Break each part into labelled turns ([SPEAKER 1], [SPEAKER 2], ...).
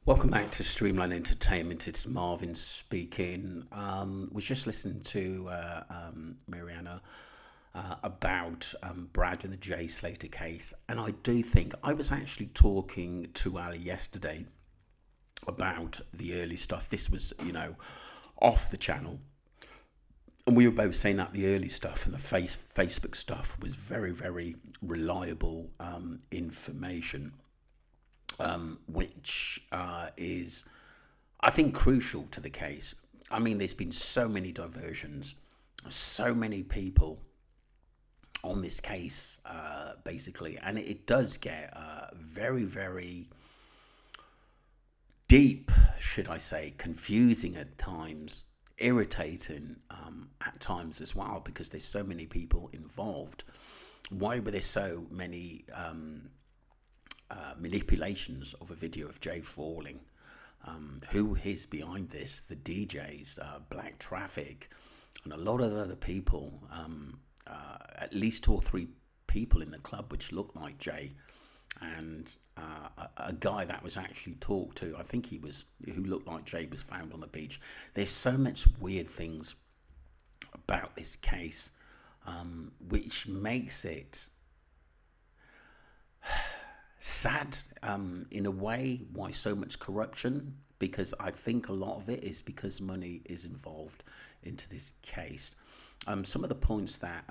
[SPEAKER 1] Welcome back to Streamline Entertainment. It's Marvin speaking. Was just listening to Mariana about Brad and the Jay Slater case, and I do think I was actually talking to Ali yesterday about the early stuff. This was, off the channel, and we were both saying that the early stuff and the Facebook stuff was very, very reliable information, which is, I think, crucial to the case. I mean, there's been so many diversions, so many people on this case, basically, and it does get very, very deep, should I say, confusing at times, irritating at times as well, because there's so many people involved. Why were there so many manipulations of a video of Jay falling? Who is behind this? The DJs, Black Traffic, and a lot of other people. At least two or three people in the club which looked like Jay, and a guy that was actually talked to, I think who looked like Jay, was found on the beach. There's so much weird things about this case, which makes it sad in a way. Why so much corruption? Because I think a lot of it is because money is involved into this case. Some of the points that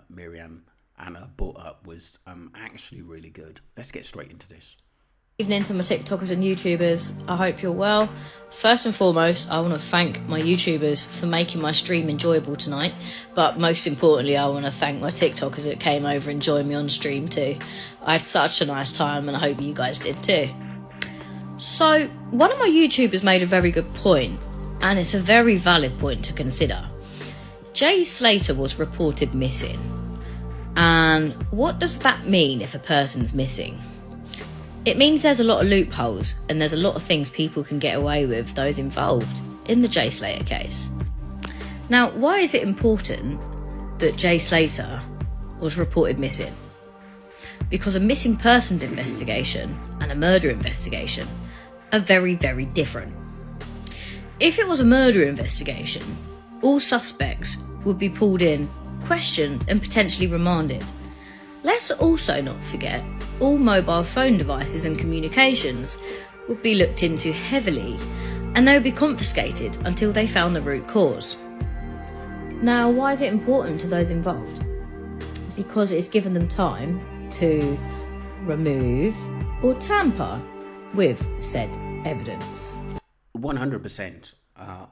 [SPEAKER 1] Miriam Anna brought up was actually really good. Let's get straight into this.
[SPEAKER 2] Evening to my TikTokers and YouTubers. I hope you're well. First and foremost, I want to thank my YouTubers for making my stream enjoyable tonight, but most importantly, I want to thank my TikTokers that came over and joined me on stream too. I had such a nice time, and I hope you guys did too. So, one of my YouTubers made a very good point, and it's a very valid point to consider. Jay Slater was reported missing. And what does that mean if a person's missing? It means there's a lot of loopholes, and there's a lot of things people can get away with, those involved in the Jay Slater case. Now, why is it important that Jay Slater was reported missing? Because a missing persons investigation and a murder investigation are very, very different. If it was a murder investigation, all suspects would be pulled in, questioned and potentially remanded. Let's also not forget all mobile phone devices and communications would be looked into heavily, and they would be confiscated until they found the root cause. Now, why is it important to those involved? Because it's given them time to remove or tamper with said evidence.
[SPEAKER 1] 100%.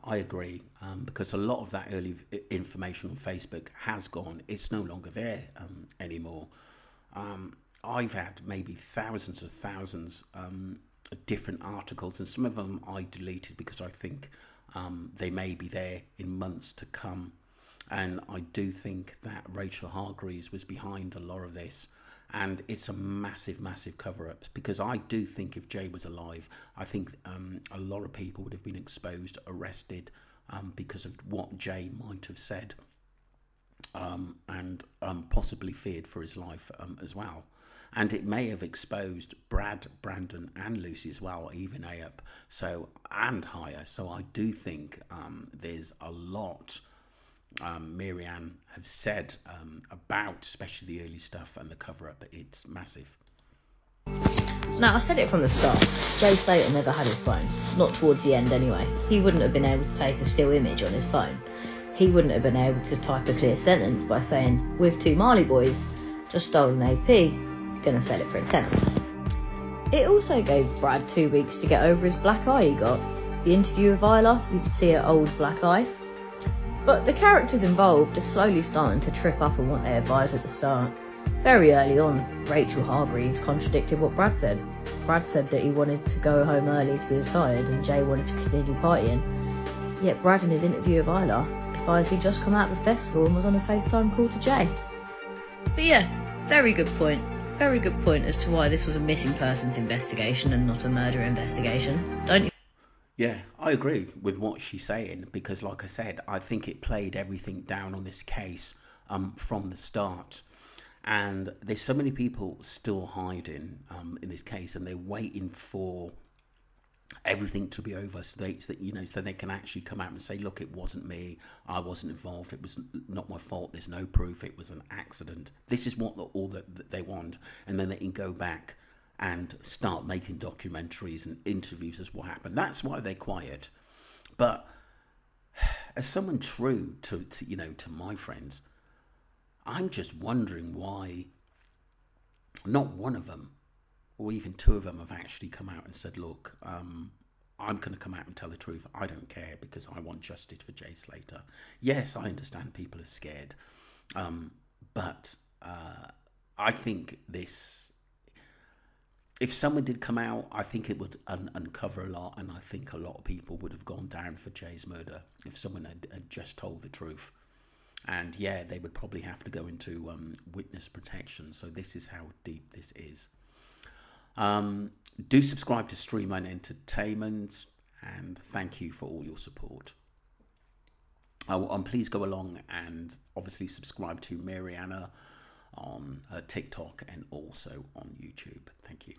[SPEAKER 1] I agree, because a lot of that early information on Facebook has gone. It's no longer there anymore. I've had maybe thousands of different articles, and some of them I deleted because I think they may be there in months to come. And I do think that Rachel Hargreaves was behind a lot of this. And it's a massive, massive cover-up, because I do think if Jay was alive, I think a lot of people would have been exposed, arrested, because of what Jay might have said, and possibly feared for his life as well. And it may have exposed Brad, Brandon, and Lucy as well, even Ayup, and higher. So I do think there's a lot Marianne have said about especially the early stuff and the cover-up. It's massive.
[SPEAKER 2] Now, I said it from the start, Jay Slater never had his phone, not towards the end anyway. He wouldn't have been able to take a still image on his phone. He wouldn't have been able to type a clear sentence by saying, with two Marley boys, just stole an AP, gonna sell it for a tenner. It also gave Brad 2 weeks to get over his black eye he got. The interview with Isla, you could see her old black eye. But the characters involved are slowly starting to trip up on what they advised at the start. Very early on, Rachel Hargreaves contradicted what Brad said. Brad said that he wanted to go home early because he was tired, and Jay wanted to continue partying. Yet Brad, in his interview with Isla, advised he'd just come out of the festival and was on a FaceTime call to Jay. But yeah, very good point. Very good point as to why this was a missing persons investigation and not a murder investigation. Don't you?
[SPEAKER 1] Yeah, I agree with what she's saying, because like I said, I think it played everything down on this case from the start. And there's so many people still hiding in this case, and they're waiting for everything to be over, so so they can actually come out and say, look, it wasn't me, I wasn't involved, it was not my fault, there's no proof, it was an accident. This is what all that they want, and then they can go back and start making documentaries and interviews as what happened. That's why they're quiet. But as someone true to my friends, I'm just wondering why not one of them, or even two of them, have actually come out and said, look, I'm going to come out and tell the truth. I don't care, because I want justice for Jay Slater. Yes, I understand people are scared. But I think if someone did come out, I think it would uncover a lot, and I think a lot of people would have gone down for Jay's murder if someone had just told the truth. And yeah, they would probably have to go into witness protection. So this is how deep this is. Do subscribe to Streamline Entertainment, and thank you for all your support. Please go along and obviously subscribe to Mariana on TikTok and also on YouTube. Thank you.